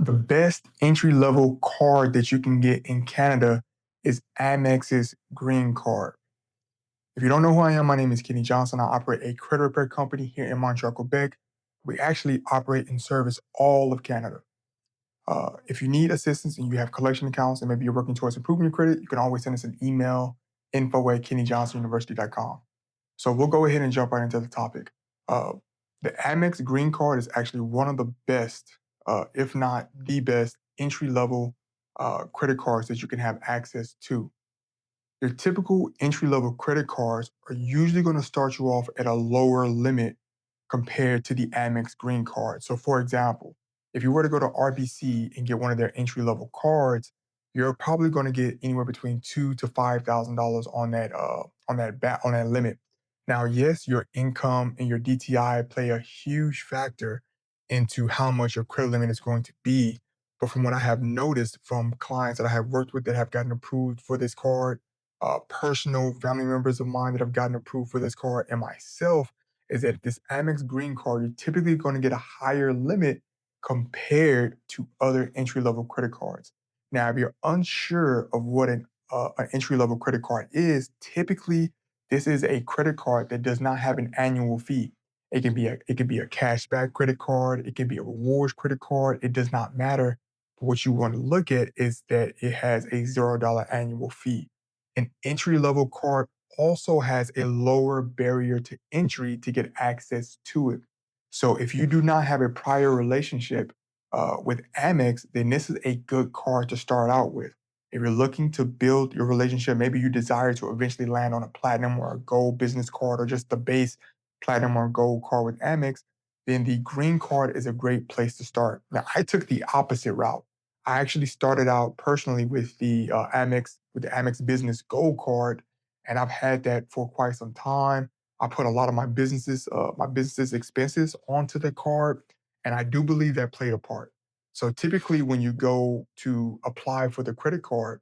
The best entry level card that you can get in Canada is Amex's Green Card. If you don't know who I am, my name is Kenny Johnson. I operate a credit repair company here in Montreal, Quebec. We actually operate and service all of Canada. If you need assistance and you have collection accounts and maybe you're working towards improving your credit, you can always send us an email, info@kennyjohnsonuniversity.com. So we'll go ahead and jump right into the topic. Uh, the Amex Green Card is actually one of the best, if not the best, entry level credit cards that you can have access to. Your typical entry level credit cards are usually going to start you off at a lower limit compared to the Amex Green Card. So, for example, if you were to go to RBC and get one of their entry level cards, you're probably going to get anywhere between $2,000 to $5,000 on that limit. Now, yes, your income and your DTI play a huge factor into how much your credit limit is going to be. But from what I have noticed from clients that I have worked with that have gotten approved for this card, personal family members of mine that have gotten approved for this card, and myself, is that this Amex Green Card, you're typically going to get a higher limit compared to other entry level credit cards. Now, if you're unsure of what an entry level credit card is, typically this is a credit card that does not have an annual fee. It can be a cashback credit card. It can be a rewards credit card. It does not matter. But what you want to look at is that it has a $0 annual fee. An entry level card also has a lower barrier to entry to get access to it. So if you do not have a prior relationship with Amex, then this is a good card to start out with. If you're looking to build your relationship, maybe you desire to eventually land on a platinum or a gold business card or just the base platinum or gold card with Amex, then the green card is a great place to start. Now, I took the opposite route. I actually started out personally with the Amex Business Gold Card, and I've had that for quite some time. I put a lot of my business's expenses onto the card, and I do believe that played a part. So typically, when you go to apply for the credit card,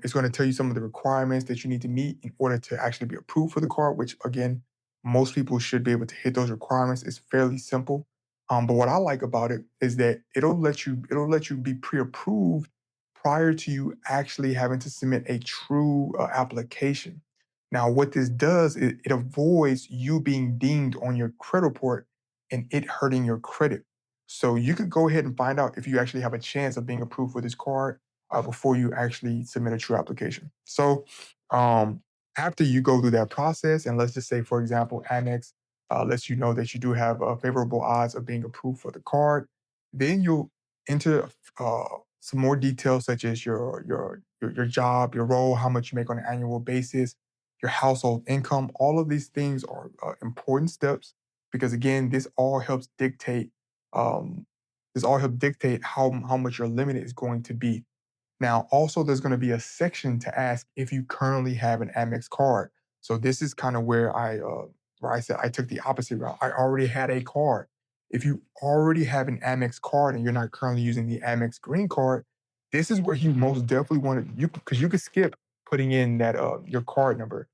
it's going to tell you some of the requirements that you need to meet in order to actually be approved for the card. Which again, most people should be able to hit those requirements. It's fairly simple. But what I like about it is that it'll let you be pre-approved prior to you actually having to submit a true application. Now, what this does is it avoids you being dinged on your credit report and it hurting your credit. So you could go ahead and find out if you actually have a chance of being approved for this card before you actually submit a true application. So um, after you go through that process, and let's just say, for example, Amex lets you know that you do have favorable odds of being approved for the card, then you'll enter uh, some more details such as your job, your role, how much you make on an annual basis, your household income. All of these things are important steps because again, um, this all helps dictate how much your limit is going to be. Now, also, there's going to be a section to ask if you currently have an Amex card. So this is kind of where I said I took the opposite route. I already had a card. If you already have an Amex card and you're not currently using the Amex Green Card, this is where you most definitely want to you because you could skip putting in that your card number.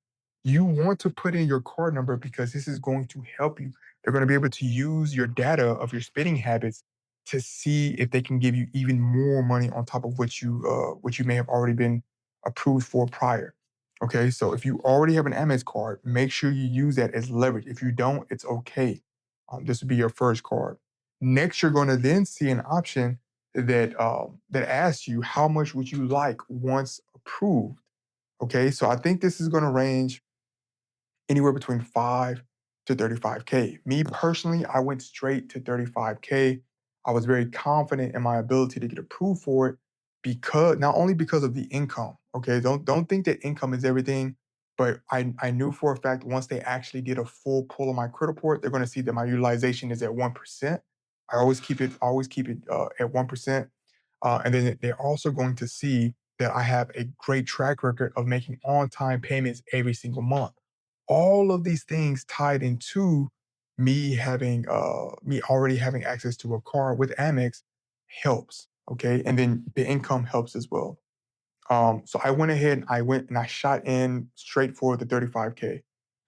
You want to put in your card number because this is going to help you. They're going to be able to use your data of your spending habits to see if they can give you even more money on top of what you may have already been approved for prior. Okay, so if you already have an Amex card, make sure you use that as leverage. If you don't, it's okay. This would be your first card. Next, you're going to then see an option that asks you how much would you like once approved. Okay, so I think this is going to range anywhere between 5 to 35K. Me personally, I went straight to 35K. I was very confident in my ability to get approved for it because not only because of the income. Okay, don't think that income is everything, but I knew for a fact once they actually did a full pull of my credit report, they're going to see that my utilization is at 1%. I always keep it at 1%. And then they're also going to see that I have a great track record of making on-time payments every single month. All of these things tied into me already having access to a car with Amex helps. Okay. And then the income helps as well. So I went ahead and I shot in straight for the 35K.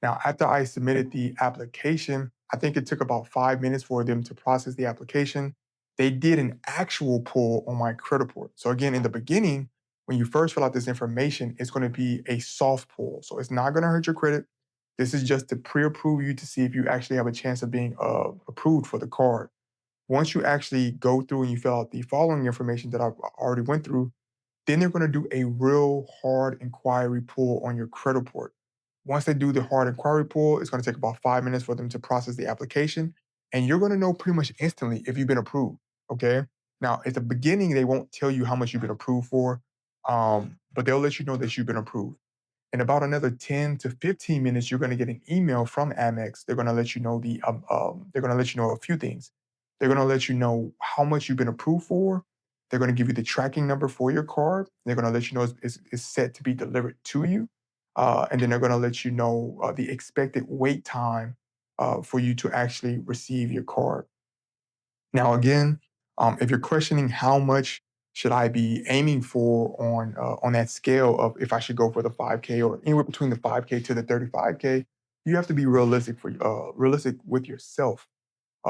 Now, after I submitted the application, I think it took about 5 minutes for them to process the application. they did an actual pull on my credit report. So again, in the beginning, when you first fill out this information, it's going to be a soft pull. So it's not going to hurt your credit. This is just to pre-approve you to see if you actually have a chance of being approved for the card. Once you actually go through and you fill out the following information that I've already went through, then they're going to do a real hard inquiry pull on your credit report. Once they do the hard inquiry pull, it's going to take about 5 minutes for them to process the application. And you're going to know pretty much instantly if you've been approved. Okay. Now, at the beginning, they won't tell you how much you've been approved for, but they'll let you know that you've been approved. In about another 10 to 15 minutes, you're going to get an email from Amex. They're going to let you know they're going to let you know a few things. They're going to let you know how much you've been approved for. They're going to give you the tracking number for your card. They're going to let you know it's set to be delivered to you. And then they're going to let you know the expected wait time for you to actually receive your card. Now, again, if you're questioning how much should I be aiming for on that scale of if I should go for the 5K or anywhere between the 5K to the 35K, you have to be realistic with yourself.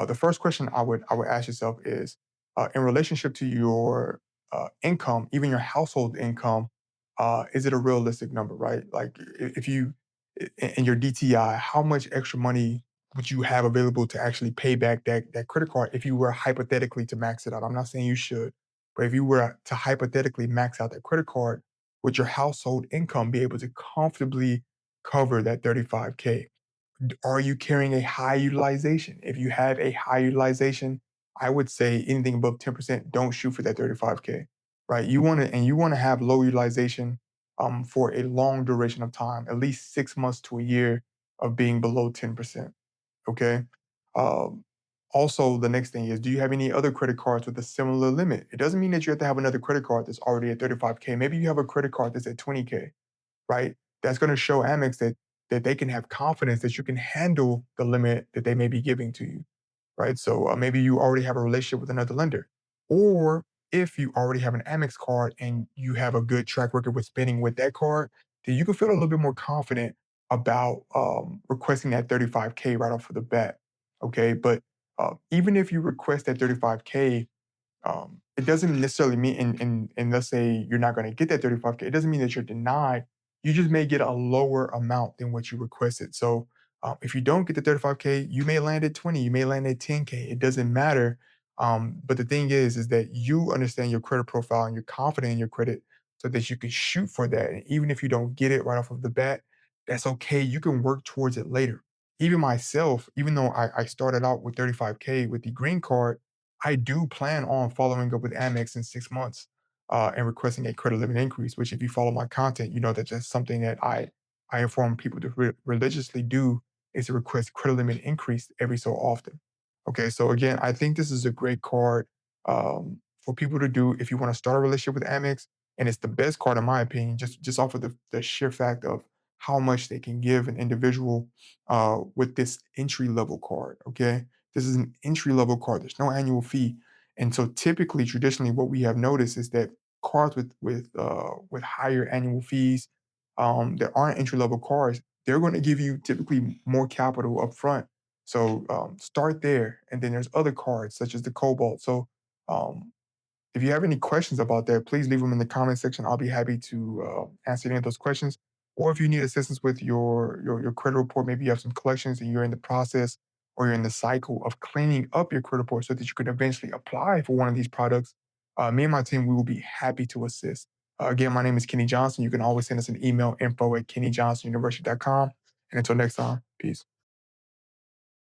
The first question I would ask yourself is, in relationship to your income, even your household income, is it a realistic number, right? Like if you in your DTI, how much extra money would you have available to actually pay back that credit card if you were hypothetically to max it out? I'm not saying you should, but if you were to hypothetically max out that credit card, would your household income be able to comfortably cover that 35K? Are you carrying a high utilization? If you have a high utilization, I would say anything above 10%, don't shoot for that 35K, right? You want to have low utilization for a long duration of time, at least 6 months to a year of being below 10%. Okay. Um, Also, the next thing is, do you have any other credit cards with a similar limit? It doesn't mean that you have to have another credit card that's already at 35K. Maybe you have a credit card that's at 20K, right? That's going to show Amex that they can have confidence that you can handle the limit that they may be giving to you, right? So maybe you already have a relationship with another lender, or if you already have an Amex card and you have a good track record with spending with that card, then you can feel a little bit more confident about requesting that 35K right off of the bat. Okay, but even if you request that 35K, it doesn't necessarily mean and let's say you're not going to get that 35K, it doesn't mean that you're denied. You just may get a lower amount than what you requested. So if you don't get the 35K, you may land at 20, you may land at 10K. It doesn't matter. But the thing is that you understand your credit profile and you're confident in your credit so that you can shoot for that. And even if you don't get it right off of the bat, that's okay. You can work towards it later. Even myself, even though I started out with 35K with the green card, I do plan on following up with Amex in 6 months and requesting a credit limit increase. Which, if you follow my content, you know that that's something that I inform people to religiously do is to request credit limit increase every so often. Okay, so again, I think this is a great card for people to do if you want to start a relationship with Amex, and it's the best card in my opinion, just off of the sheer fact of how much they can give an individual with this entry level card. Okay, this is an entry level card. There's no annual fee. And so typically, traditionally, what we have noticed is that cards with higher annual fees that aren't entry level cards, they're going to give you typically more capital up front. So start there, and then there's other cards such as the Cobalt. So um, if you have any questions about that, please leave them in the comment section. I'll be happy to answer any of those questions. Or if you need assistance with your credit report, maybe you have some collections and you're in the process or you're in the cycle of cleaning up your credit report so that you can eventually apply for one of these products, me and my team, we will be happy to assist. Again, my name is Kenny Johnson. You can always send us an email, info@kennyjohnsonuniversity.com. And until next time, peace.